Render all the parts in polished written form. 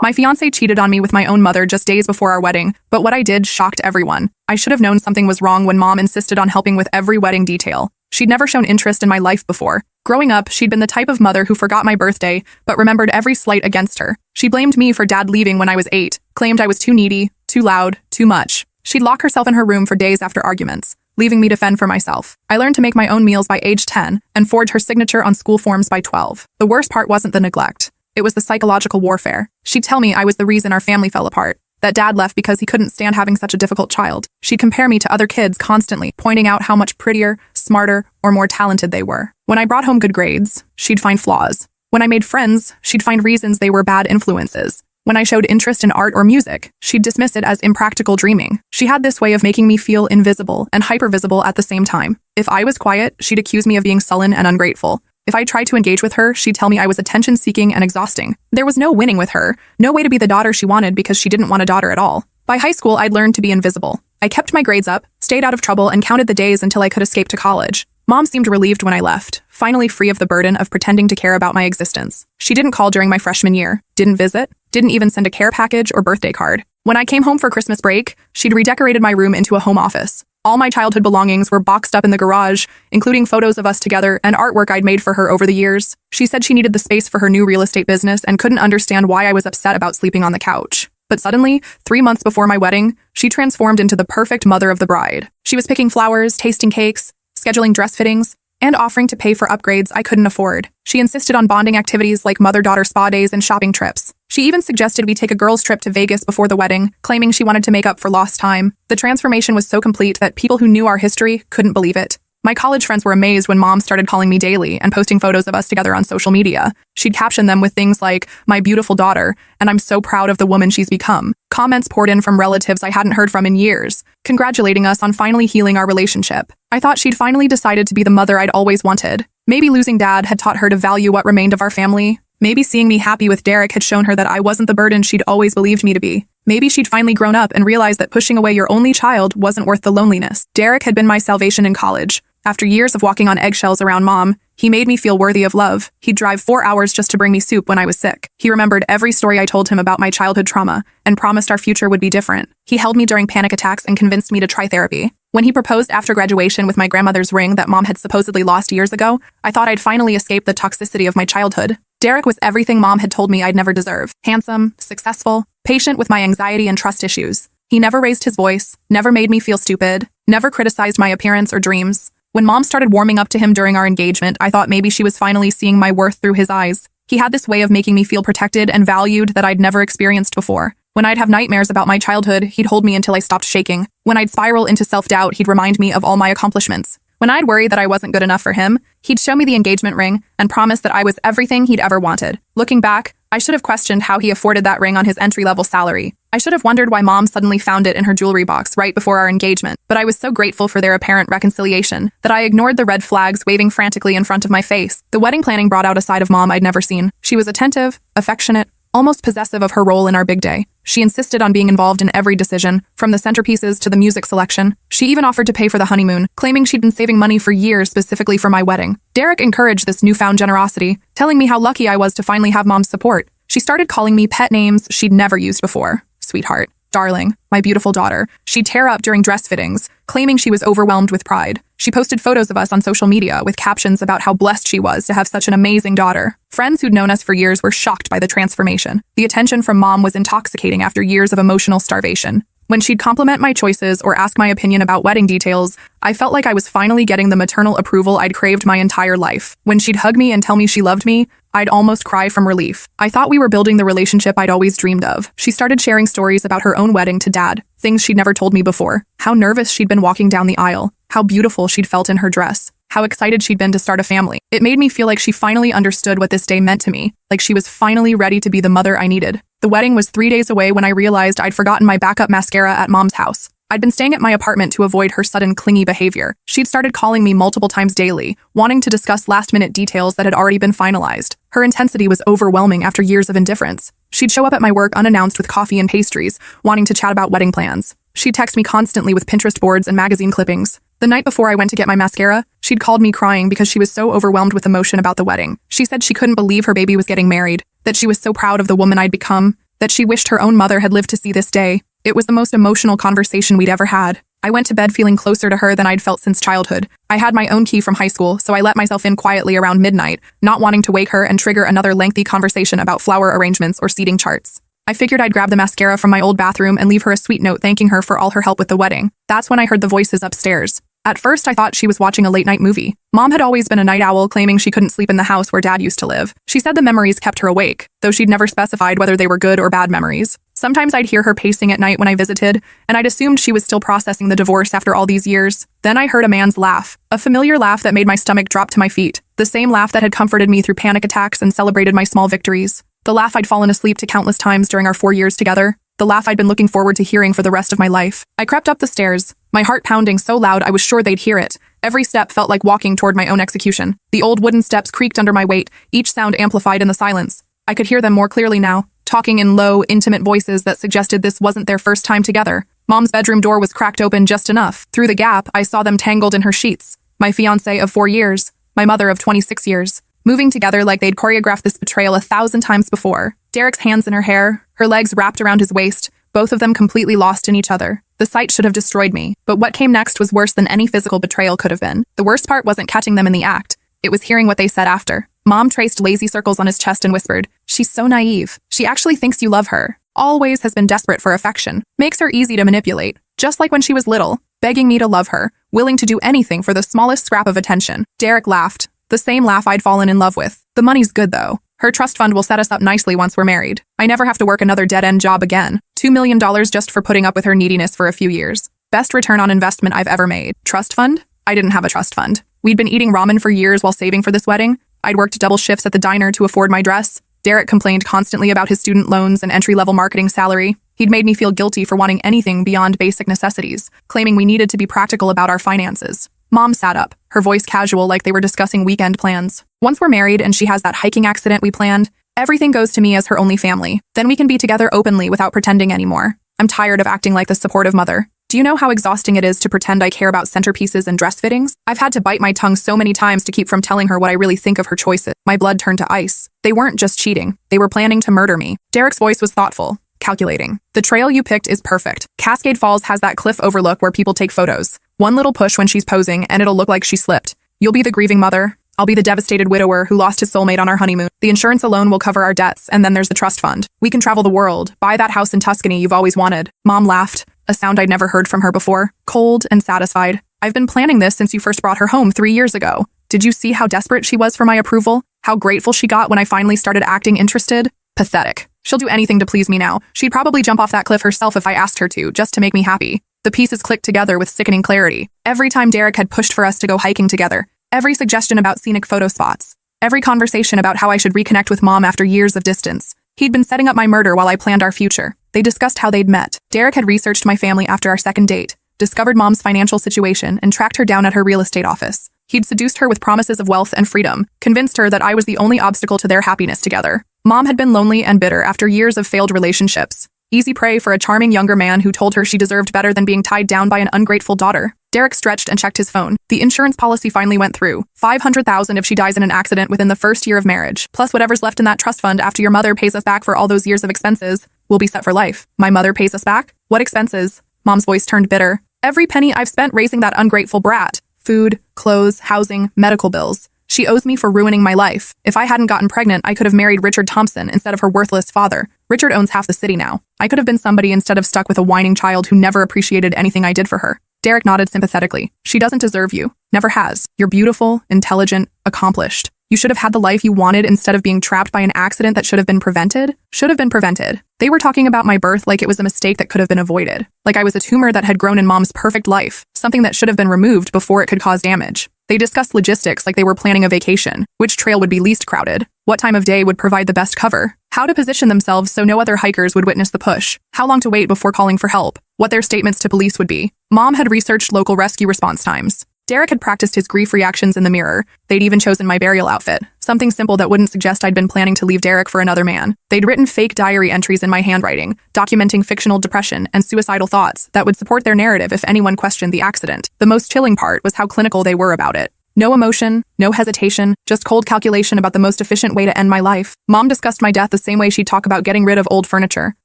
My fiancé cheated on me with my own mother just days before our wedding, but what I did shocked everyone. I should have known something was wrong when Mom insisted on helping with every wedding detail. She'd never shown interest in my life before. Growing up, she'd been the type of mother who forgot my birthday, but remembered every slight against her. She blamed me for Dad leaving when I was 8, claimed I was too needy, too loud, too much. She'd lock herself in her room for days after arguments, leaving me to fend for myself. I learned to make my own meals by age 10 and forged her signature on school forms by 12. The worst part wasn't the neglect. It was the psychological warfare. She'd tell me I was the reason our family fell apart, that Dad left because he couldn't stand having such a difficult child. She'd compare me to other kids constantly, pointing out how much prettier, smarter, or more talented they were. When I brought home good grades, she'd find flaws. When I made friends, she'd find reasons they were bad influences. When I showed interest in art or music, she'd dismiss it as impractical dreaming. She had this way of making me feel invisible and hypervisible at the same time. If I was quiet, she'd accuse me of being sullen and ungrateful. If I tried to engage with her, she'd tell me I was attention-seeking and exhausting. There was no winning with her, no way to be the daughter she wanted because she didn't want a daughter at all. By high school, I'd learned to be invisible. I kept my grades up, stayed out of trouble, and counted the days until I could escape to college. Mom seemed relieved when I left, finally free of the burden of pretending to care about my existence. She didn't call during my freshman year, didn't visit, didn't even send a care package or birthday card. When I came home for Christmas break, she'd redecorated my room into a home office. All my childhood belongings were boxed up in the garage, including photos of us together and artwork I'd made for her over the years. She said she needed the space for her new real estate business and couldn't understand why I was upset about sleeping on the couch. But suddenly, 3 months before my wedding, she transformed into the perfect mother of the bride. She was picking flowers, tasting cakes, scheduling dress fittings, and offering to pay for upgrades I couldn't afford. She insisted on bonding activities like mother-daughter spa days and shopping trips. She even suggested we take a girls' trip to Vegas before the wedding, claiming she wanted to make up for lost time. The transformation was so complete that people who knew our history couldn't believe it. My college friends were amazed when Mom started calling me daily and posting photos of us together on social media. She'd caption them with things like, "My beautiful daughter," and "I'm so proud of the woman she's become." Comments poured in from relatives I hadn't heard from in years, congratulating us on finally healing our relationship. I thought she'd finally decided to be the mother I'd always wanted. Maybe losing Dad had taught her to value what remained of our family. Maybe seeing me happy with Derek had shown her that I wasn't the burden she'd always believed me to be. Maybe she'd finally grown up and realized that pushing away your only child wasn't worth the loneliness. Derek had been my salvation in college. After years of walking on eggshells around Mom, he made me feel worthy of love. He'd drive 4 hours just to bring me soup when I was sick. He remembered every story I told him about my childhood trauma and promised our future would be different. He held me during panic attacks and convinced me to try therapy. When he proposed after graduation with my grandmother's ring that Mom had supposedly lost years ago, I thought I'd finally escape the toxicity of my childhood. Derek was everything Mom had told me I'd never deserve. Handsome, successful, patient with my anxiety and trust issues. He never raised his voice, never made me feel stupid, never criticized my appearance or dreams. When Mom started warming up to him during our engagement, I thought maybe she was finally seeing my worth through his eyes. He had this way of making me feel protected and valued that I'd never experienced before. When I'd have nightmares about my childhood, he'd hold me until I stopped shaking. When I'd spiral into self-doubt, he'd remind me of all my accomplishments. When I'd worry that I wasn't good enough for him, he'd show me the engagement ring and promise that I was everything he'd ever wanted. Looking back, I should have questioned how he afforded that ring on his entry-level salary. I should have wondered why Mom suddenly found it in her jewelry box right before our engagement, but I was so grateful for their apparent reconciliation that I ignored the red flags waving frantically in front of my face. The wedding planning brought out a side of Mom I'd never seen. She was attentive, affectionate, almost possessive of her role in our big day. She insisted on being involved in every decision, from the centerpieces to the music selection. She even offered to pay for the honeymoon, claiming she'd been saving money for years specifically for my wedding. Derek encouraged this newfound generosity, telling me how lucky I was to finally have Mom's support. She started calling me pet names she'd never used before. Sweetheart, darling, my beautiful daughter. She'd tear up during dress fittings, claiming she was overwhelmed with pride. She posted photos of us on social media with captions about how blessed she was to have such an amazing daughter. Friends who'd known us for years were shocked by the transformation. The attention from Mom was intoxicating after years of emotional starvation. When she'd compliment my choices or ask my opinion about wedding details, I felt like I was finally getting the maternal approval I'd craved my entire life. When she'd hug me and tell me she loved me, I'd almost cry from relief. I thought we were building the relationship I'd always dreamed of. She started sharing stories about her own wedding to Dad, things she'd never told me before. How nervous she'd been walking down the aisle, how beautiful she'd felt in her dress, how excited she'd been to start a family. It made me feel like she finally understood what this day meant to me, like she was finally ready to be the mother I needed. The wedding was 3 days away when I realized I'd forgotten my backup mascara at Mom's house. I'd been staying at my apartment to avoid her sudden clingy behavior. She'd started calling me multiple times daily, wanting to discuss last-minute details that had already been finalized. Her intensity was overwhelming after years of indifference. She'd show up at my work unannounced with coffee and pastries, wanting to chat about wedding plans. She'd text me constantly with Pinterest boards and magazine clippings. The night before I went to get my mascara, she'd called me crying because she was so overwhelmed with emotion about the wedding. She said she couldn't believe her baby was getting married, that she was so proud of the woman I'd become, that she wished her own mother had lived to see this day. It was the most emotional conversation we'd ever had. I went to bed feeling closer to her than I'd felt since childhood. I had my own key from high school, so I let myself in quietly around midnight, not wanting to wake her and trigger another lengthy conversation about flower arrangements or seating charts. I figured I'd grab the mascara from my old bathroom and leave her a sweet note thanking her for all her help with the wedding. That's when I heard the voices upstairs. At first, I thought she was watching a late-night movie. Mom had always been a night owl, claiming she couldn't sleep in the house where Dad used to live. She said the memories kept her awake, though she'd never specified whether they were good or bad memories. Sometimes I'd hear her pacing at night when I visited, and I'd assumed she was still processing the divorce after all these years. Then I heard a man's laugh, a familiar laugh that made my stomach drop to my feet, the same laugh that had comforted me through panic attacks and celebrated my small victories. The laugh I'd fallen asleep to countless times during our 4 years together. The laugh I'd been looking forward to hearing for the rest of my life. I crept up the stairs, my heart pounding so loud I was sure they'd hear it. Every step felt like walking toward my own execution. The old wooden steps creaked under my weight, each sound amplified in the silence. I could hear them more clearly now, talking in low, intimate voices that suggested this wasn't their first time together. Mom's bedroom door was cracked open just enough. Through the gap, I saw them tangled in her sheets. My fiancé of 4 years, my mother of 26 years, moving together like they'd choreographed this betrayal 1,000 times before. Derek's hands in her hair, her legs wrapped around his waist, both of them completely lost in each other. The sight should have destroyed me, but what came next was worse than any physical betrayal could have been. The worst part wasn't catching them in the act. It was hearing what they said after. Mom traced lazy circles on his chest and whispered, "She's so naive. She actually thinks you love her. Always has been desperate for affection. Makes her easy to manipulate. Just like when she was little, begging me to love her, willing to do anything for the smallest scrap of attention." Derek laughed, the same laugh I'd fallen in love with. "The money's good, though. Her trust fund will set us up nicely once we're married. I never have to work another dead-end job again. $2 million just for putting up with her neediness for a few years. Best return on investment I've ever made." Trust fund? I didn't have a trust fund. We'd been eating ramen for years while saving for this wedding. I'd worked double shifts at the diner to afford my dress. Derek complained constantly about his student loans and entry-level marketing salary. He'd made me feel guilty for wanting anything beyond basic necessities, claiming we needed to be practical about our finances. Mom sat up, her voice casual like they were discussing weekend plans. "Once we're married and she has that hiking accident we planned, everything goes to me as her only family. Then we can be together openly without pretending anymore. I'm tired of acting like the supportive mother. Do you know how exhausting it is to pretend I care about centerpieces and dress fittings? I've had to bite my tongue so many times to keep from telling her what I really think of her choices." My blood turned to ice. They weren't just cheating. They were planning to murder me. Derek's voice was thoughtful, calculating. "The trail you picked is perfect. Cascade Falls has that cliff overlook where people take photos. One little push when she's posing and it'll look like she slipped. You'll be the grieving mother. I'll be the devastated widower who lost his soulmate on our honeymoon. The insurance alone will cover our debts, and then there's the trust fund. We can travel the world, buy that house in Tuscany you've always wanted." Mom laughed, a sound I'd never heard from her before, cold and satisfied. "I've been planning this since you first brought her home 3 years ago. Did you see how desperate she was for my approval? How grateful she got when I finally started acting interested? Pathetic. She'll do anything to please me now. She'd probably jump off that cliff herself if I asked her to, just to make me happy." The pieces clicked together with sickening clarity. Every time Derek had pushed for us to go hiking together, every suggestion about scenic photo spots, every conversation about how I should reconnect with Mom after years of distance. He'd been setting up my murder while I planned our future. They discussed how they'd met. Derek had researched my family after our second date, discovered Mom's financial situation, and tracked her down at her real estate office. He'd seduced her with promises of wealth and freedom, convinced her that I was the only obstacle to their happiness together. Mom had been lonely and bitter after years of failed relationships. Easy prey for a charming younger man who told her she deserved better than being tied down by an ungrateful daughter. Derek stretched and checked his phone. The insurance policy finally went through. $500,000 if she dies in an accident within the first year of marriage, plus whatever's left in that trust fund after your mother pays us back for all those years of expenses. We'll be set for life. My mother pays us back? What expenses? Mom's voice turned bitter. Every penny I've spent raising that ungrateful brat. Food, clothes, housing, medical bills. She owes me for ruining my life. If I hadn't gotten pregnant, I could have married Richard Thompson instead of her worthless father. Richard owns half the city now. I could have been somebody instead of stuck with a whining child who never appreciated anything I did for her. Derek nodded sympathetically. "She doesn't deserve you. Never has. You're beautiful, intelligent, accomplished. You should have had the life you wanted instead of being trapped by an accident that should have been prevented." Should have been prevented. They were talking about my birth like it was a mistake that could have been avoided. Like I was a tumor that had grown in Mom's perfect life, something that should have been removed before it could cause damage. They discussed logistics like they were planning a vacation, which trail would be least crowded, what time of day would provide the best cover, how to position themselves so no other hikers would witness the push, how long to wait before calling for help, what their statements to police would be. Mom had researched local rescue response times. Derek had practiced his grief reactions in the mirror. They'd even chosen my burial outfit, something simple that wouldn't suggest I'd been planning to leave Derek for another man. They'd written fake diary entries in my handwriting, documenting fictional depression and suicidal thoughts that would support their narrative if anyone questioned the accident. The most chilling part was how clinical they were about it. No emotion, no hesitation, just cold calculation about the most efficient way to end my life. Mom discussed my death the same way she'd talk about getting rid of old furniture.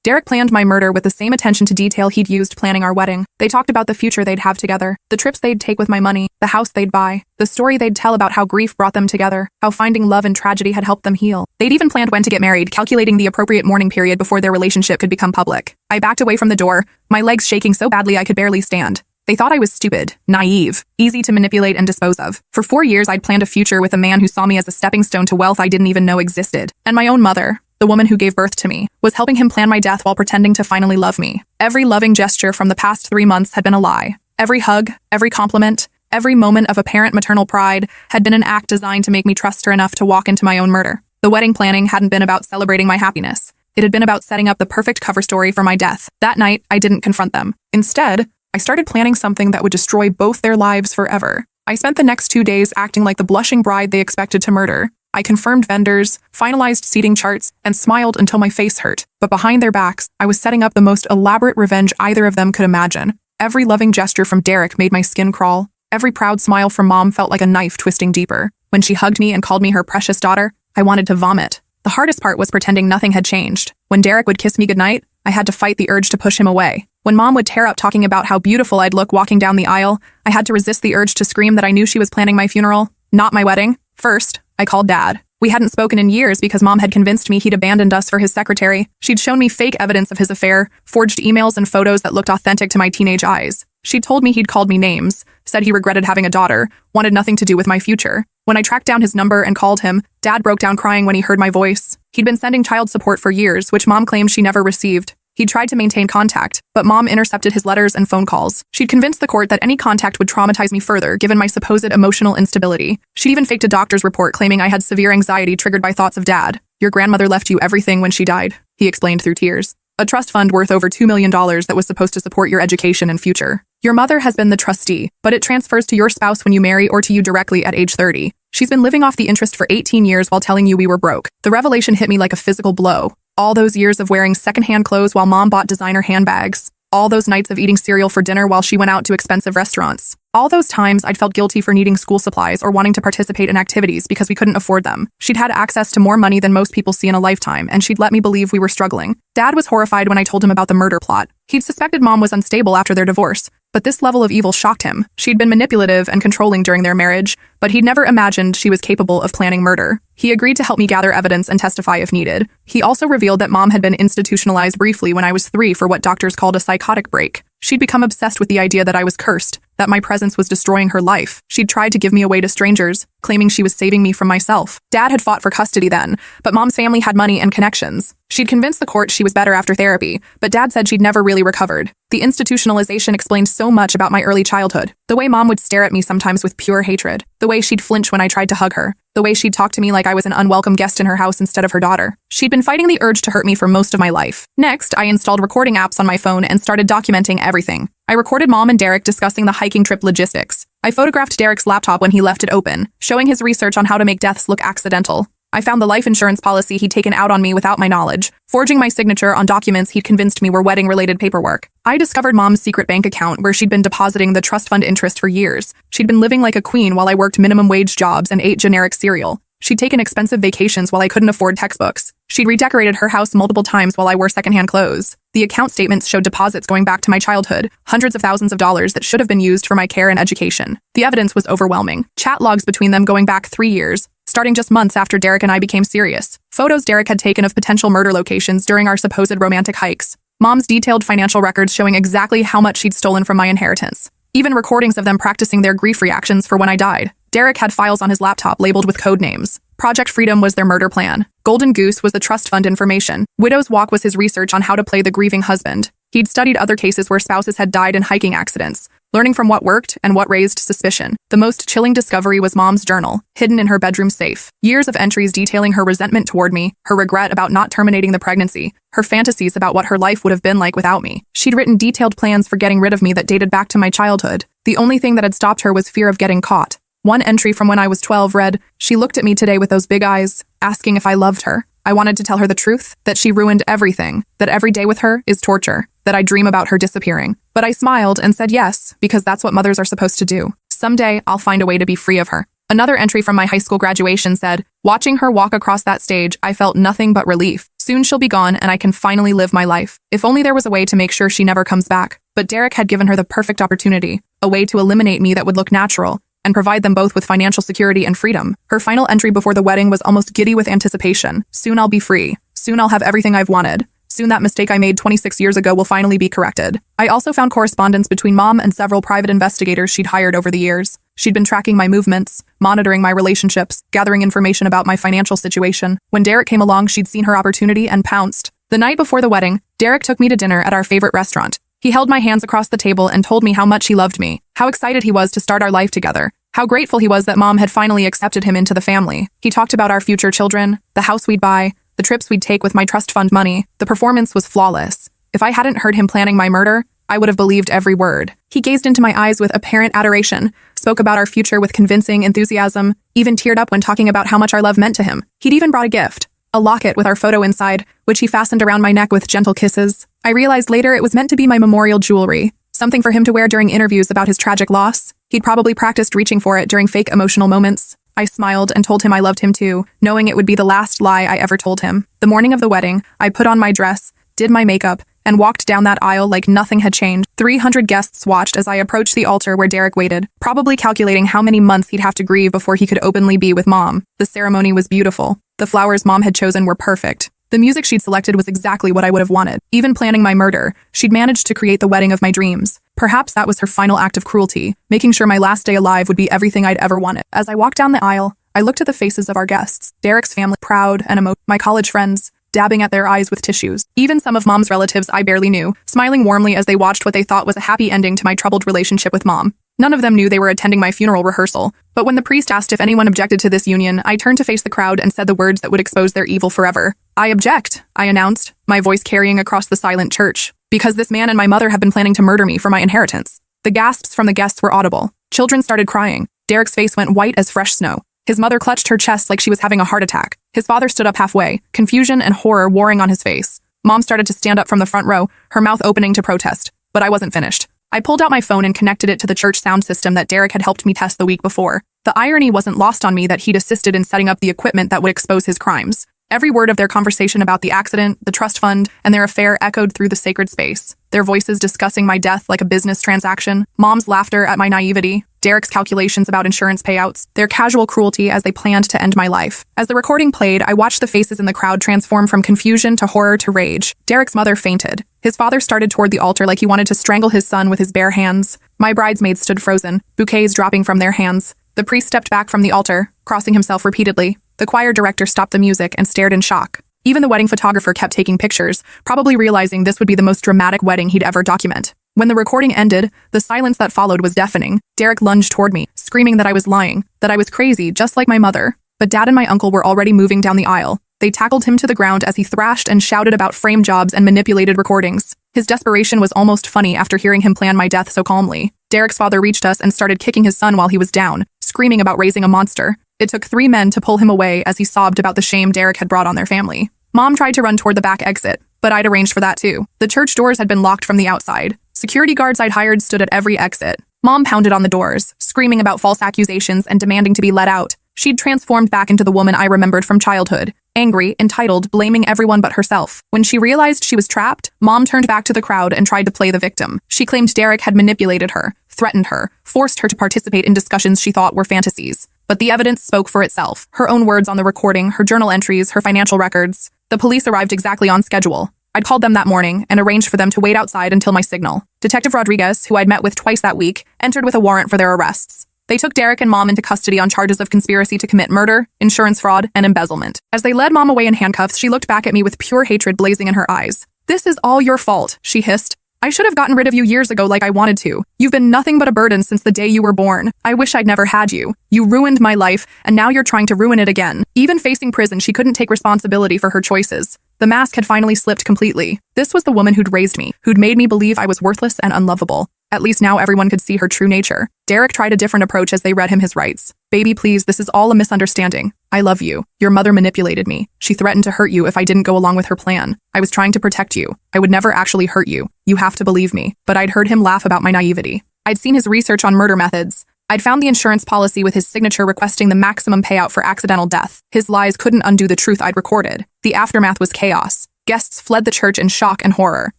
Derek planned my murder with the same attention to detail he'd used planning our wedding. They talked about the future they'd have together, the trips they'd take with my money, the house they'd buy, the story they'd tell about how grief brought them together, how finding love and tragedy had helped them heal. They'd even planned when to get married, calculating the appropriate mourning period before their relationship could become public. I backed away from the door, my legs shaking so badly I could barely stand. They thought I was stupid, naive, easy to manipulate and dispose of. For 4 years, I'd planned a future with a man who saw me as a stepping stone to wealth I didn't even know existed. And my own mother, the woman who gave birth to me, was helping him plan my death while pretending to finally love me. Every loving gesture from the past 3 months had been a lie. Every hug, every compliment, every moment of apparent maternal pride had been an act designed to make me trust her enough to walk into my own murder. The wedding planning hadn't been about celebrating my happiness. It had been about setting up the perfect cover story for my death. That night, I didn't confront them. Instead, I started planning something that would destroy both their lives forever. I spent the next 2 days acting like the blushing bride they expected to murder. I confirmed vendors, finalized seating charts, and smiled until my face hurt. But behind their backs, I was setting up the most elaborate revenge either of them could imagine. Every loving gesture from Derek made my skin crawl. Every proud smile from Mom felt like a knife twisting deeper. When she hugged me and called me her precious daughter, I wanted to vomit. The hardest part was pretending nothing had changed. When Derek would kiss me goodnight, I had to fight the urge to push him away. When Mom would tear up talking about how beautiful I'd look walking down the aisle, I had to resist the urge to scream that I knew she was planning my funeral, not my wedding. First, I called Dad. We hadn't spoken in years because Mom had convinced me he'd abandoned us for his secretary. She'd shown me fake evidence of his affair, forged emails and photos that looked authentic to my teenage eyes. She'd told me he'd called me names, said he regretted having a daughter, wanted nothing to do with my future. When I tracked down his number and called him, Dad broke down crying when he heard my voice. He'd been sending child support for years, which Mom claimed she never received. He'd tried to maintain contact, but Mom intercepted his letters and phone calls. She'd convinced the court that any contact would traumatize me further, given my supposed emotional instability. She'd even faked a doctor's report claiming I had severe anxiety triggered by thoughts of Dad. Your grandmother left you everything when she died, he explained through tears. A trust fund worth over $2 million that was supposed to support your education and future. Your mother has been the trustee, but it transfers to your spouse when you marry or to you directly at age 30. She's been living off the interest for 18 years while telling you we were broke. The revelation hit me like a physical blow. All those years of wearing secondhand clothes while Mom bought designer handbags. All those nights of eating cereal for dinner while she went out to expensive restaurants. All those times I'd felt guilty for needing school supplies or wanting to participate in activities because we couldn't afford them. She'd had access to more money than most people see in a lifetime, and she'd let me believe we were struggling. Dad was horrified when I told him about the murder plot. He'd suspected Mom was unstable after their divorce, but this level of evil shocked him. She'd been manipulative and controlling during their marriage, but he'd never imagined she was capable of planning murder. He agreed to help me gather evidence and testify if needed. He also revealed that Mom had been institutionalized briefly when I was 3 for what doctors called a psychotic break. She'd become obsessed with the idea that I was cursed, that my presence was destroying her life. She'd tried to give me away to strangers, claiming she was saving me from myself. Dad had fought for custody then, but Mom's family had money and connections. She'd convinced the court she was better after therapy, but Dad said she'd never really recovered. The institutionalization explained so much about my early childhood. The way Mom would stare at me sometimes with pure hatred. The way she'd flinch when I tried to hug her. The way she'd talk to me like I was an unwelcome guest in her house instead of her daughter. She'd been fighting the urge to hurt me for most of my life. Next, I installed recording apps on my phone and started documenting everything. I recorded Mom and Derek discussing the hiking trip logistics. I photographed Derek's laptop when he left it open, showing his research on how to make deaths look accidental. I found the life insurance policy he'd taken out on me without my knowledge, forging my signature on documents he'd convinced me were wedding-related paperwork. I discovered Mom's secret bank account where she'd been depositing the trust fund interest for years. She'd been living like a queen while I worked minimum wage jobs and ate generic cereal. She'd taken expensive vacations while I couldn't afford textbooks. She'd redecorated her house multiple times while I wore secondhand clothes. The account statements showed deposits going back to my childhood, hundreds of thousands of dollars that should have been used for my care and education. The evidence was overwhelming. Chat logs between them going back 3 years, starting just months after Derek and I became serious. Photos Derek had taken of potential murder locations during our supposed romantic hikes. Mom's detailed financial records showing exactly how much she'd stolen from my inheritance. Even recordings of them practicing their grief reactions for when I died. Derek had files on his laptop labeled with code names. Project Freedom was their murder plan. Golden Goose was the trust fund information. Widow's Walk was his research on how to play the grieving husband. He'd studied other cases where spouses had died in hiking accidents, learning from what worked and what raised suspicion. The most chilling discovery was Mom's journal, hidden in her bedroom safe. Years of entries detailing her resentment toward me, her regret about not terminating the pregnancy, her fantasies about what her life would have been like without me. She'd written detailed plans for getting rid of me that dated back to my childhood. The only thing that had stopped her was fear of getting caught. One entry from when I was 12 read, "She looked at me today with those big eyes, asking if I loved her. I wanted to tell her the truth, that she ruined everything, that every day with her is torture, that I dream about her disappearing. But I smiled and said yes, because that's what mothers are supposed to do. Someday, I'll find a way to be free of her." Another entry from my high school graduation said, "Watching her walk across that stage, I felt nothing but relief. Soon she'll be gone and I can finally live my life. If only there was a way to make sure she never comes back." But Derek had given her the perfect opportunity, a way to eliminate me that would look natural and provide them both with financial security and freedom. Her final entry before the wedding was almost giddy with anticipation. "Soon I'll be free. Soon I'll have everything I've wanted. Soon that mistake I made 26 years ago will finally be corrected." I also found correspondence between Mom and several private investigators she'd hired over the years. She'd been tracking my movements, monitoring my relationships, gathering information about my financial situation. When Derek came along, she'd seen her opportunity and pounced. The night before the wedding, Derek took me to dinner at our favorite restaurant. He held my hands across the table and told me how much he loved me, how excited he was to start our life together, how grateful he was that Mom had finally accepted him into the family. He talked about our future children, the house we'd buy, the trips we'd take with my trust fund money. The performance was flawless. If I hadn't heard him planning my murder, I would have believed every word. He gazed into my eyes with apparent adoration, spoke about our future with convincing enthusiasm, even teared up when talking about how much our love meant to him. He'd even brought a gift, a locket with our photo inside, which he fastened around my neck with gentle kisses. I realized later it was meant to be my memorial jewelry, something for him to wear during interviews about his tragic loss. He'd probably practiced reaching for it during fake emotional moments. I smiled and told him I loved him too, knowing it would be the last lie I ever told him. The morning of the wedding, I put on my dress, did my makeup, and walked down that aisle like nothing had changed. 300 guests watched as I approached the altar where Derek waited, probably calculating how many months he'd have to grieve before he could openly be with Mom. The ceremony was beautiful. The flowers Mom had chosen were perfect. The music she'd selected was exactly what I would have wanted. Even planning my murder, she'd managed to create the wedding of my dreams. Perhaps that was her final act of cruelty, making sure my last day alive would be everything I'd ever wanted. As I walked down the aisle, I looked at the faces of our guests, Derek's family, proud and emotional, my college friends, dabbing at their eyes with tissues. Even some of Mom's relatives I barely knew, smiling warmly as they watched what they thought was a happy ending to my troubled relationship with Mom. None of them knew they were attending my funeral rehearsal, but when the priest asked if anyone objected to this union, I turned to face the crowd and said the words that would expose their evil forever. "I object," I announced, my voice carrying across the silent church, "because this man and my mother have been planning to murder me for my inheritance." The gasps from the guests were audible. Children started crying. Derek's face went white as fresh snow. His mother clutched her chest like she was having a heart attack. His father stood up halfway, confusion and horror warring on his face. Mom started to stand up from the front row, her mouth opening to protest. But I wasn't finished. I pulled out my phone and connected it to the church sound system that Derek had helped me test the week before. The irony wasn't lost on me that he'd assisted in setting up the equipment that would expose his crimes. Every word of their conversation about the accident, the trust fund, and their affair echoed through the sacred space. Their voices discussing my death like a business transaction, Mom's laughter at my naivety, Derek's calculations about insurance payouts, their casual cruelty as they planned to end my life. As the recording played, I watched the faces in the crowd transform from confusion to horror to rage. Derek's mother fainted. His father started toward the altar like he wanted to strangle his son with his bare hands. My bridesmaids stood frozen, bouquets dropping from their hands. The priest stepped back from the altar, crossing himself repeatedly. The choir director stopped the music and stared in shock. Even the wedding photographer kept taking pictures, probably realizing this would be the most dramatic wedding he'd ever document. When the recording ended, the silence that followed was deafening. Derek lunged toward me, screaming that I was lying, that I was crazy, just like my mother. But Dad and my uncle were already moving down the aisle. They tackled him to the ground as he thrashed and shouted about frame jobs and manipulated recordings. His desperation was almost funny after hearing him plan my death so calmly. Derek's father reached us and started kicking his son while he was down, screaming about raising a monster. It took 3 men to pull him away as he sobbed about the shame Derek had brought on their family. Mom tried to run toward the back exit, but I'd arranged for that too. The church doors had been locked from the outside. Security guards I'd hired stood at every exit. Mom pounded on the doors, screaming about false accusations and demanding to be let out. She'd transformed back into the woman I remembered from childhood, angry, entitled, blaming everyone but herself. When she realized she was trapped, Mom turned back to the crowd and tried to play the victim. She claimed Derek had manipulated her, threatened her, forced her to participate in discussions she thought were fantasies. But the evidence spoke for itself. Her own words on the recording, her journal entries, her financial records. The police arrived exactly on schedule. I'd called them that morning and arranged for them to wait outside until my signal. Detective Rodriguez, who I'd met with twice that week, entered with a warrant for their arrests. They took Derek and Mom into custody on charges of conspiracy to commit murder, insurance fraud, and embezzlement. As they led Mom away in handcuffs, she looked back at me with pure hatred blazing in her eyes. "This is all your fault," she hissed. "I should have gotten rid of you years ago like I wanted to. You've been nothing but a burden since the day you were born. I wish I'd never had you. You ruined my life, and now you're trying to ruin it again." Even facing prison, she couldn't take responsibility for her choices. The mask had finally slipped completely. This was the woman who'd raised me, who'd made me believe I was worthless and unlovable. At least now everyone could see her true nature. Derek tried a different approach as they read him his rights. "Baby, please, this is all a misunderstanding. I love you. Your mother manipulated me. She threatened to hurt you if I didn't go along with her plan. I was trying to protect you. I would never actually hurt you. You have to believe me." But I'd heard him laugh about my naivety. I'd seen his research on murder methods. I'd found the insurance policy with his signature requesting the maximum payout for accidental death. His lies couldn't undo the truth I'd recorded. The aftermath was chaos. Guests fled the church in shock and horror.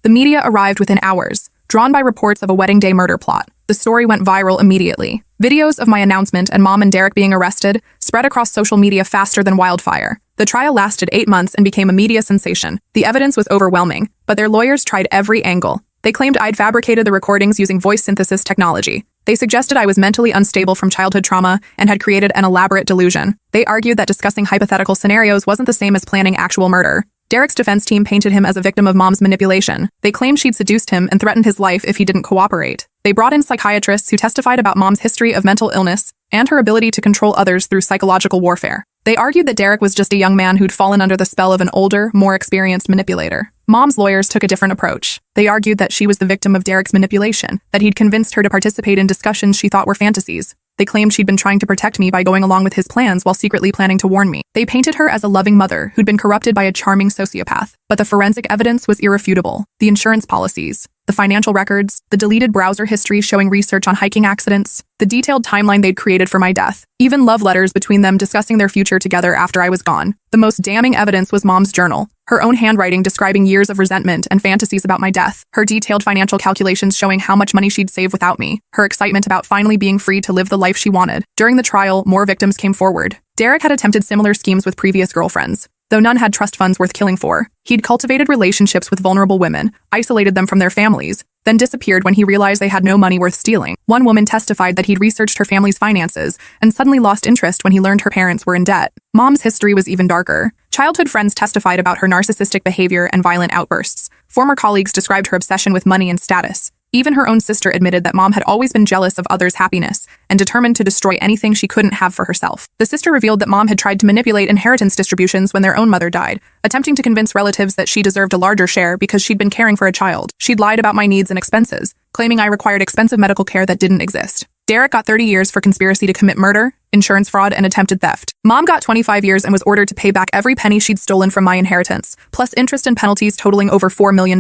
The media arrived within hours, drawn by reports of a wedding day murder plot. The story went viral immediately. Videos of my announcement and Mom and Derek being arrested spread across social media faster than wildfire. The trial lasted 8 months and became a media sensation. The evidence was overwhelming, but their lawyers tried every angle. They claimed I'd fabricated the recordings using voice synthesis technology. They suggested I was mentally unstable from childhood trauma and had created an elaborate delusion. They argued that discussing hypothetical scenarios wasn't the same as planning actual murder. Derek's defense team painted him as a victim of Mom's manipulation. They claimed she'd seduced him and threatened his life if he didn't cooperate. They brought in psychiatrists who testified about Mom's history of mental illness and her ability to control others through psychological warfare. They argued that Derek was just a young man who'd fallen under the spell of an older, more experienced manipulator. Mom's lawyers took a different approach. They argued that she was the victim of Derek's manipulation, that he'd convinced her to participate in discussions she thought were fantasies. They claimed she'd been trying to protect me by going along with his plans while secretly planning to warn me. They painted her as a loving mother who'd been corrupted by a charming sociopath. But the forensic evidence was irrefutable. The insurance policies, the financial records, the deleted browser history showing research on hiking accidents, the detailed timeline they'd created for my death, even love letters between them discussing their future together after I was gone. The most damning evidence was Mom's journal, her own handwriting describing years of resentment and fantasies about my death, her detailed financial calculations showing how much money she'd save without me, her excitement about finally being free to live the life she wanted. During the trial, more victims came forward. Derek had attempted similar schemes with previous girlfriends, though none had trust funds worth killing for. He'd cultivated relationships with vulnerable women, isolated them from their families, then disappeared when he realized they had no money worth stealing. One woman testified that he'd researched her family's finances and suddenly lost interest when he learned her parents were in debt. Mom's history was even darker. Childhood friends testified about her narcissistic behavior and violent outbursts. Former colleagues described her obsession with money and status. Even her own sister admitted that Mom had always been jealous of others' happiness and determined to destroy anything she couldn't have for herself. The sister revealed that Mom had tried to manipulate inheritance distributions when their own mother died, attempting to convince relatives that she deserved a larger share because she'd been caring for a child. She'd lied about my needs and expenses, claiming I required expensive medical care that didn't exist. Derek got 30 years for conspiracy to commit murder, insurance fraud, and attempted theft. Mom got 25 years and was ordered to pay back every penny she'd stolen from my inheritance, plus interest and penalties totaling over $4 million.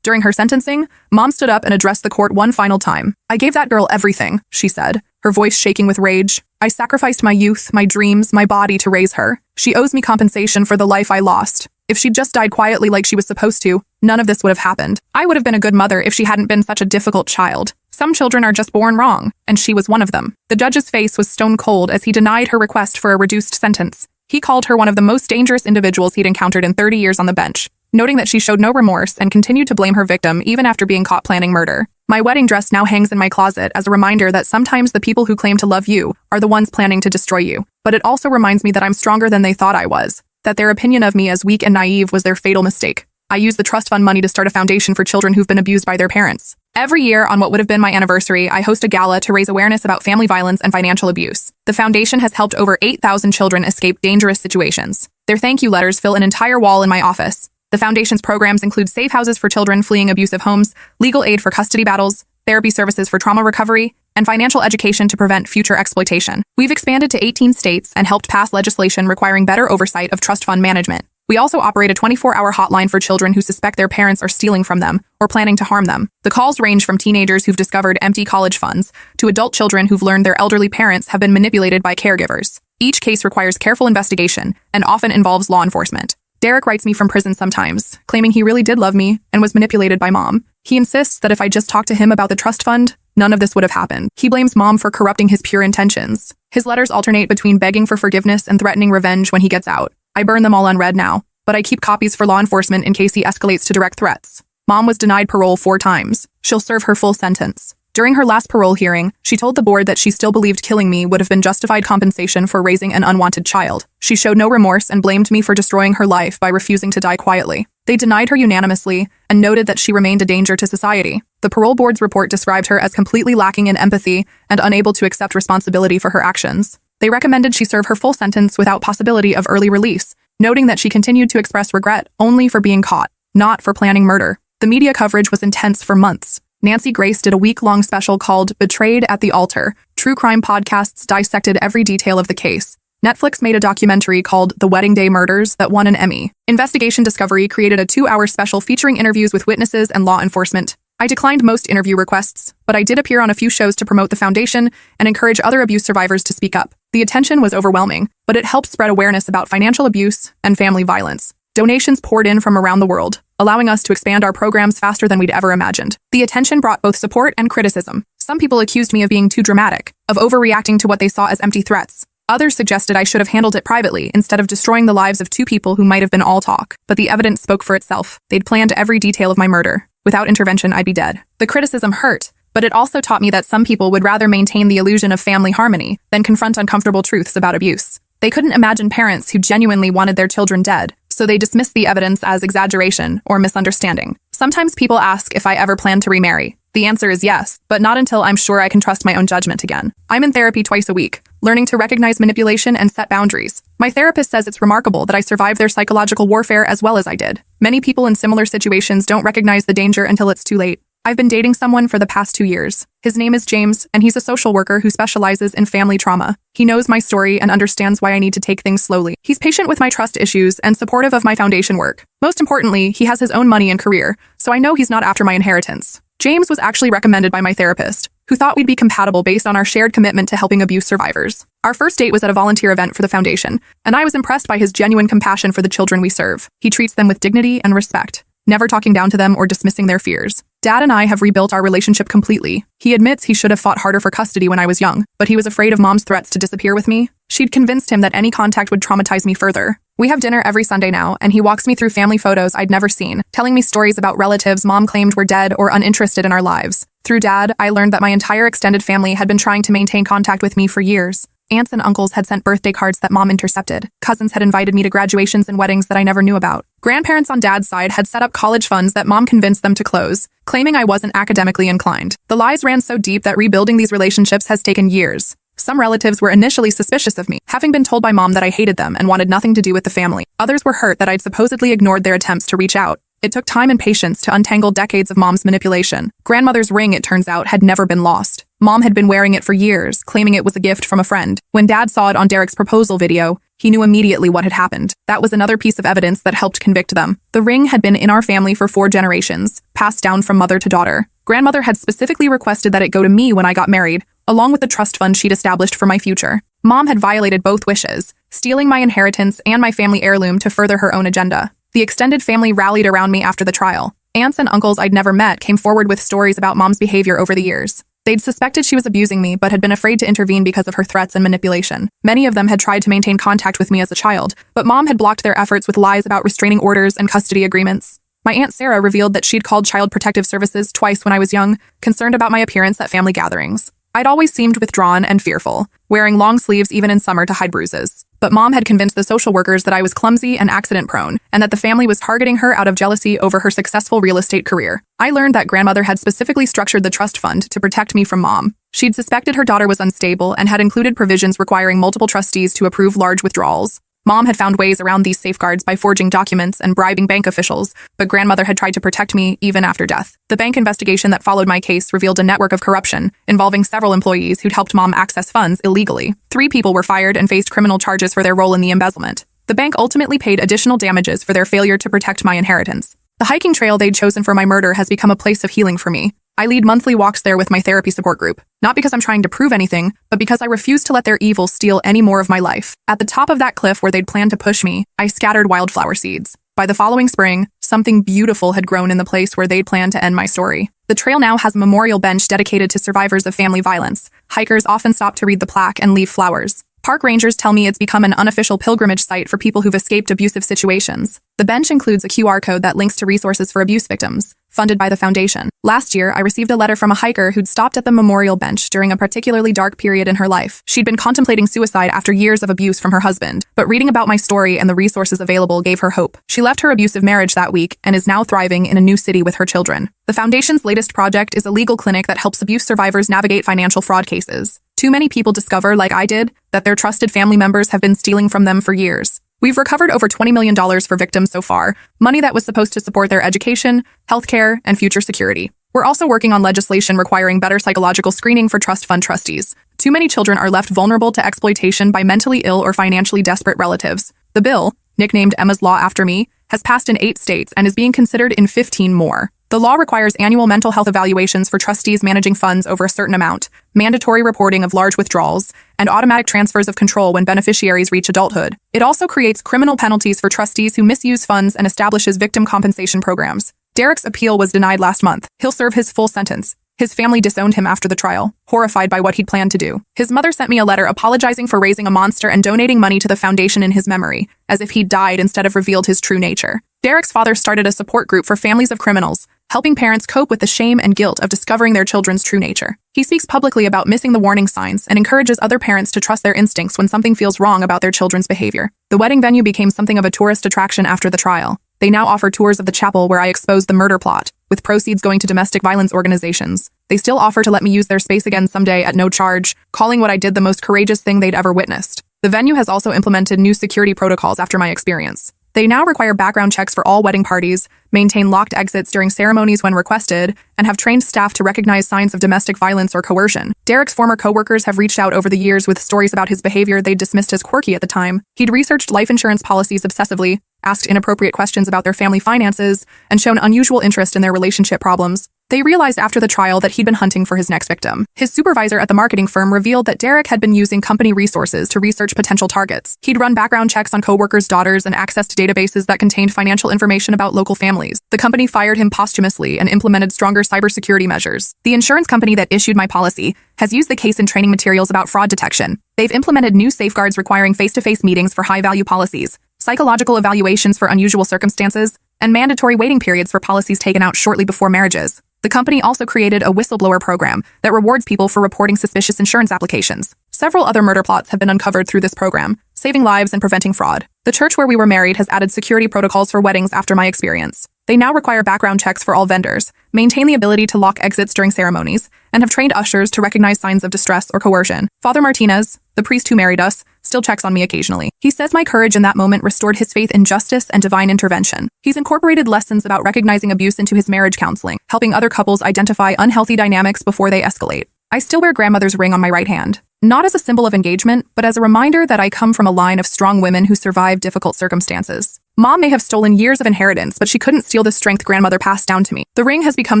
During her sentencing, Mom stood up and addressed the court one final time. "I gave that girl everything," she said, her voice shaking with rage. "I sacrificed my youth, my dreams, my body to raise her. She owes me compensation for the life I lost. If she'd just died quietly like she was supposed to, none of this would have happened. I would have been a good mother if she hadn't been such a difficult child. Some children are just born wrong, and she was one of them." The judge's face was stone cold as he denied her request for a reduced sentence. He called her one of the most dangerous individuals he'd encountered in 30 years on the bench, noting that she showed no remorse and continued to blame her victim even after being caught planning murder. My wedding dress now hangs in my closet as a reminder that sometimes the people who claim to love you are the ones planning to destroy you. But it also reminds me that I'm stronger than they thought I was, that their opinion of me as weak and naive was their fatal mistake. I used the trust fund money to start a foundation for children who've been abused by their parents. Every year, on what would have been my anniversary, I host a gala to raise awareness about family violence and financial abuse. The foundation has helped over 8,000 children escape dangerous situations. Their thank you letters fill an entire wall in my office. The foundation's programs include safe houses for children fleeing abusive homes, legal aid for custody battles, therapy services for trauma recovery, and financial education to prevent future exploitation. We've expanded to 18 states and helped pass legislation requiring better oversight of trust fund management. We also operate a 24-hour hotline for children who suspect their parents are stealing from them or planning to harm them. The calls range from teenagers who've discovered empty college funds to adult children who've learned their elderly parents have been manipulated by caregivers. Each case requires careful investigation and often involves law enforcement. Derek writes me from prison sometimes, claiming he really did love me and was manipulated by Mom. He insists that if I just talked to him about the trust fund, none of this would have happened. He blames Mom for corrupting his pure intentions. His letters alternate between begging for forgiveness and threatening revenge when he gets out. I burn them all unread now, but I keep copies for law enforcement in case he escalates to direct threats. Mom was denied parole 4 times. She'll serve her full sentence. During her last parole hearing, she told the board that she still believed killing me would have been justified compensation for raising an unwanted child. She showed no remorse and blamed me for destroying her life by refusing to die quietly. They denied her unanimously and noted that she remained a danger to society. The parole board's report described her as completely lacking in empathy and unable to accept responsibility for her actions. They recommended she serve her full sentence without possibility of early release, noting that she continued to express regret only for being caught, not for planning murder. The media coverage was intense for months. Nancy Grace did a week-long special called Betrayed at the Altar. True crime podcasts dissected every detail of the case. Netflix made a documentary called The Wedding Day Murders that won an Emmy. Investigation Discovery created a 2-hour special featuring interviews with witnesses and law enforcement. I declined most interview requests, but I did appear on a few shows to promote the foundation and encourage other abuse survivors to speak up. The attention was overwhelming, but it helped spread awareness about financial abuse and family violence. Donations poured in from around the world, allowing us to expand our programs faster than we'd ever imagined. The attention brought both support and criticism. Some people accused me of being too dramatic, of overreacting to what they saw as empty threats. Others suggested I should have handled it privately instead of destroying the lives of two people who might have been all talk. But the evidence spoke for itself. They'd planned every detail of my murder. Without intervention, I'd be dead. The criticism hurt, but it also taught me that some people would rather maintain the illusion of family harmony than confront uncomfortable truths about abuse. They couldn't imagine parents who genuinely wanted their children dead, so they dismissed the evidence as exaggeration or misunderstanding. Sometimes people ask if I ever plan to remarry. The answer is yes, but not until I'm sure I can trust my own judgment again. I'm in therapy twice a week, learning to recognize manipulation and set boundaries. My therapist says it's remarkable that I survived their psychological warfare as well as I did. Many people in similar situations don't recognize the danger until it's too late. I've been dating someone for the past 2 years. His name is James, and he's a social worker who specializes in family trauma. He knows my story and understands why I need to take things slowly. He's patient with my trust issues and supportive of my foundation work. Most importantly, he has his own money and career, so I know he's not after my inheritance. James was actually recommended by my therapist, who thought we'd be compatible based on our shared commitment to helping abuse survivors. Our first date was at a volunteer event for the foundation, and I was impressed by his genuine compassion for the children we serve. He treats them with dignity and respect, never talking down to them or dismissing their fears. Dad and I have rebuilt our relationship completely. He admits he should have fought harder for custody when I was young, but he was afraid of Mom's threats to disappear with me. She'd convinced him that any contact would traumatize me further. We have dinner every Sunday now, and he walks me through family photos I'd never seen, telling me stories about relatives Mom claimed were dead or uninterested in our lives. Through Dad, I learned that my entire extended family had been trying to maintain contact with me for years. Aunts and uncles had sent birthday cards that Mom intercepted. Cousins had invited me to graduations and weddings that I never knew about. Grandparents on Dad's side had set up college funds that Mom convinced them to close, claiming I wasn't academically inclined. The lies ran so deep that rebuilding these relationships has taken years. Some relatives were initially suspicious of me, having been told by Mom that I hated them and wanted nothing to do with the family. Others were hurt that I'd supposedly ignored their attempts to reach out. It took time and patience to untangle decades of Mom's manipulation. Grandmother's ring, it turns out, had never been lost. Mom had been wearing it for years, claiming it was a gift from a friend. When Dad saw it on Derek's proposal video, he knew immediately what had happened. That was another piece of evidence that helped convict them. The ring had been in our family for 4 generations, passed down from mother to daughter. Grandmother had specifically requested that it go to me when I got married, along with the trust fund she'd established for my future. Mom had violated both wishes, stealing my inheritance and my family heirloom to further her own agenda. The extended family rallied around me after the trial. Aunts and uncles I'd never met came forward with stories about Mom's behavior over the years. They'd suspected she was abusing me, but had been afraid to intervene because of her threats and manipulation. Many of them had tried to maintain contact with me as a child, but Mom had blocked their efforts with lies about restraining orders and custody agreements. My Aunt Sarah revealed that she'd called Child Protective Services twice when I was young, concerned about my appearance at family gatherings. I'd always seemed withdrawn and fearful, wearing long sleeves even in summer to hide bruises. But Mom had convinced the social workers that I was clumsy and accident-prone, and that the family was targeting her out of jealousy over her successful real estate career. I learned that Grandmother had specifically structured the trust fund to protect me from Mom. She'd suspected her daughter was unstable and had included provisions requiring multiple trustees to approve large withdrawals. Mom had found ways around these safeguards by forging documents and bribing bank officials, but Grandmother had tried to protect me even after death. The bank investigation that followed my case revealed a network of corruption involving several employees who'd helped Mom access funds illegally. 3 people were fired and faced criminal charges for their role in the embezzlement. The bank ultimately paid additional damages for their failure to protect my inheritance. The hiking trail they'd chosen for my murder has become a place of healing for me. I lead monthly walks there with my therapy support group, not because I'm trying to prove anything, but because I refuse to let their evil steal any more of my life. At the top of that cliff where they'd planned to push me, I scattered wildflower seeds. By the following spring, something beautiful had grown in the place where they'd planned to end my story. The trail now has a memorial bench dedicated to survivors of family violence. Hikers often stop to read the plaque and leave flowers. Park rangers tell me it's become an unofficial pilgrimage site for people who've escaped abusive situations. The bench includes a QR code that links to resources for abuse victims, funded by the foundation. Last year, I received a letter from a hiker who'd stopped at the memorial bench during a particularly dark period in her life. She'd been contemplating suicide after years of abuse from her husband, but reading about my story and the resources available gave her hope. She left her abusive marriage that week and is now thriving in a new city with her children. The foundation's latest project is a legal clinic that helps abuse survivors navigate financial fraud cases. Too many people discover, like I did, that their trusted family members have been stealing from them for years. We've recovered over $20 million for victims so far, money that was supposed to support their education, healthcare, and future security. We're also working on legislation requiring better psychological screening for trust fund trustees. Too many children are left vulnerable to exploitation by mentally ill or financially desperate relatives. The bill, nicknamed Emma's Law after me, has passed in 8 states and is being considered in 15 more. The law requires annual mental health evaluations for trustees managing funds over a certain amount, mandatory reporting of large withdrawals, and automatic transfers of control when beneficiaries reach adulthood. It also creates criminal penalties for trustees who misuse funds and establishes victim compensation programs. Derek's appeal was denied last month. He'll serve his full sentence. His family disowned him after the trial, horrified by what he'd planned to do. His mother sent me a letter apologizing for raising a monster and donating money to the foundation in his memory, as if he'd died instead of revealed his true nature. Derek's father started a support group for families of criminals, helping parents cope with the shame and guilt of discovering their children's true nature. He speaks publicly about missing the warning signs and encourages other parents to trust their instincts when something feels wrong about their children's behavior. The wedding venue became something of a tourist attraction after the trial. They now offer tours of the chapel where I exposed the murder plot, with proceeds going to domestic violence organizations. They still offer to let me use their space again someday at no charge, calling what I did the most courageous thing they'd ever witnessed. The venue has also implemented new security protocols after my experience. They now require background checks for all wedding parties, maintain locked exits during ceremonies when requested, and have trained staff to recognize signs of domestic violence or coercion. Derek's former coworkers have reached out over the years with stories about his behavior they dismissed as quirky at the time. He'd researched life insurance policies obsessively, asked inappropriate questions about their family finances, and shown unusual interest in their relationship problems. They realized after the trial that he'd been hunting for his next victim. His supervisor at the marketing firm revealed that Derek had been using company resources to research potential targets. He'd run background checks on coworkers' daughters and accessed databases that contained financial information about local families. The company fired him posthumously and implemented stronger cybersecurity measures. The insurance company that issued my policy has used the case in training materials about fraud detection. They've implemented new safeguards requiring face-to-face meetings for high-value policies, psychological evaluations for unusual circumstances, and mandatory waiting periods for policies taken out shortly before marriages. The company also created a whistleblower program that rewards people for reporting suspicious insurance applications. Several other murder plots have been uncovered through this program, saving lives and preventing fraud. The church where we were married has added security protocols for weddings after my experience. They now require background checks for all vendors, maintain the ability to lock exits during ceremonies, and have trained ushers to recognize signs of distress or coercion. Father Martinez, the priest who married us, still checks on me occasionally. He says my courage in that moment restored his faith in justice and divine intervention. He's incorporated lessons about recognizing abuse into his marriage counseling, helping other couples identify unhealthy dynamics before they escalate. I still wear grandmother's ring on my right hand, not as a symbol of engagement, but as a reminder that I come from a line of strong women who survive difficult circumstances. Mom may have stolen years of inheritance, but she couldn't steal the strength grandmother passed down to me. The ring has become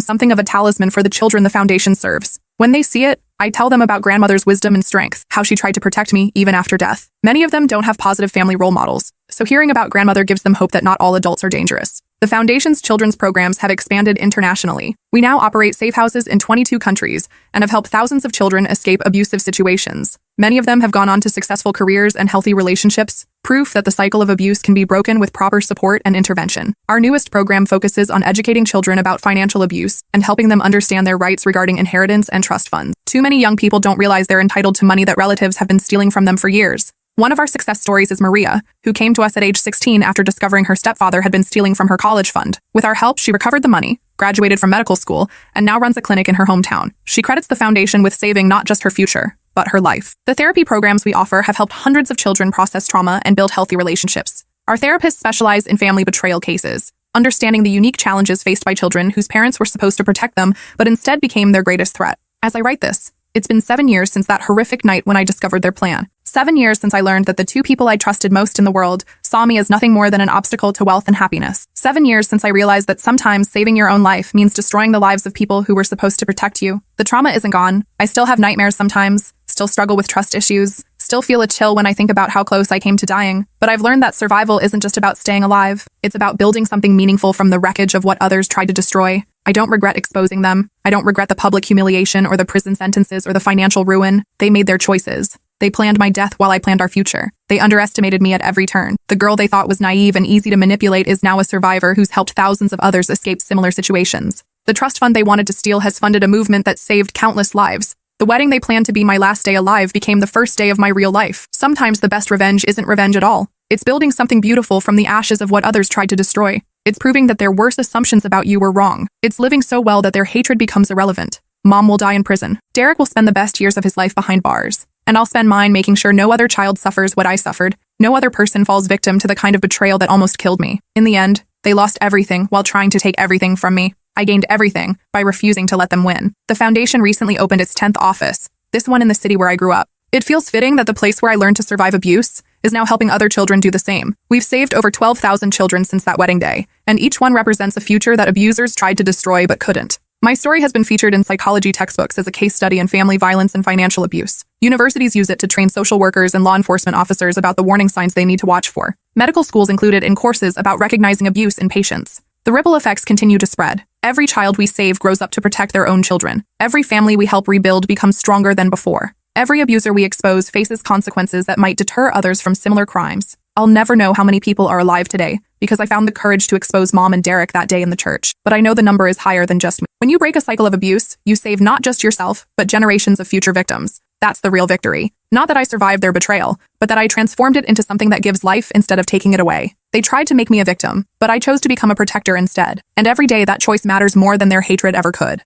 something of a talisman for the children the foundation serves. When they see it, I tell them about grandmother's wisdom and strength, how she tried to protect me even after death. Many of them don't have positive family role models, so hearing about grandmother gives them hope that not all adults are dangerous. The Foundation's children's programs have expanded internationally. We now operate safe houses in 22 countries and have helped thousands of children escape abusive situations. Many of them have gone on to successful careers and healthy relationships, proof that the cycle of abuse can be broken with proper support and intervention. Our newest program focuses on educating children about financial abuse and helping them understand their rights regarding inheritance and trust funds. Too many young people don't realize they're entitled to money that relatives have been stealing from them for years. One of our success stories is Maria, who came to us at age 16 after discovering her stepfather had been stealing from her college fund. With our help, she recovered the money, graduated from medical school, and now runs a clinic in her hometown. She credits the foundation with saving not just her future, but her life. The therapy programs we offer have helped hundreds of children process trauma and build healthy relationships. Our therapists specialize in family betrayal cases, understanding the unique challenges faced by children whose parents were supposed to protect them, but instead became their greatest threat. As I write this, it's been 7 years since that horrific night when I discovered their plan. 7 years since I learned that the two people I trusted most in the world saw me as nothing more than an obstacle to wealth and happiness. 7 years since I realized that sometimes saving your own life means destroying the lives of people who were supposed to protect you. The trauma isn't gone. I still have nightmares sometimes, still struggle with trust issues, still feel a chill when I think about how close I came to dying. But I've learned that survival isn't just about staying alive. It's about building something meaningful from the wreckage of what others tried to destroy. I don't regret exposing them. I don't regret the public humiliation or the prison sentences or the financial ruin. They made their choices. They planned my death while I planned our future. They underestimated me at every turn. The girl they thought was naive and easy to manipulate is now a survivor who's helped thousands of others escape similar situations. The trust fund they wanted to steal has funded a movement that saved countless lives. The wedding they planned to be my last day alive became the first day of my real life. Sometimes the best revenge isn't revenge at all. It's building something beautiful from the ashes of what others tried to destroy. It's proving that their worst assumptions about you were wrong. It's living so well that their hatred becomes irrelevant. Mom will die in prison. Derek will spend the best years of his life behind bars. And I'll spend mine making sure no other child suffers what I suffered. No other person falls victim to the kind of betrayal that almost killed me. In the end, they lost everything while trying to take everything from me. I gained everything by refusing to let them win. The foundation recently opened its 10th office, this one in the city where I grew up. It feels fitting that the place where I learned to survive abuse is now helping other children do the same. We've saved over 12,000 children since that wedding day, and each one represents a future that abusers tried to destroy but couldn't. My story has been featured in psychology textbooks as a case study in family violence and financial abuse. Universities use it to train social workers and law enforcement officers about the warning signs they need to watch for. Medical schools include it in courses about recognizing abuse in patients. The ripple effects continue to spread. Every child we save grows up to protect their own children. Every family we help rebuild becomes stronger than before. Every abuser we expose faces consequences that might deter others from similar crimes. I'll never know how many people are alive today because I found the courage to expose Mom and Derek that day in the church. But I know the number is higher than just me. When you break a cycle of abuse, you save not just yourself, but generations of future victims. That's the real victory. Not that I survived their betrayal, but that I transformed it into something that gives life instead of taking it away. They tried to make me a victim, but I chose to become a protector instead. And every day that choice matters more than their hatred ever could.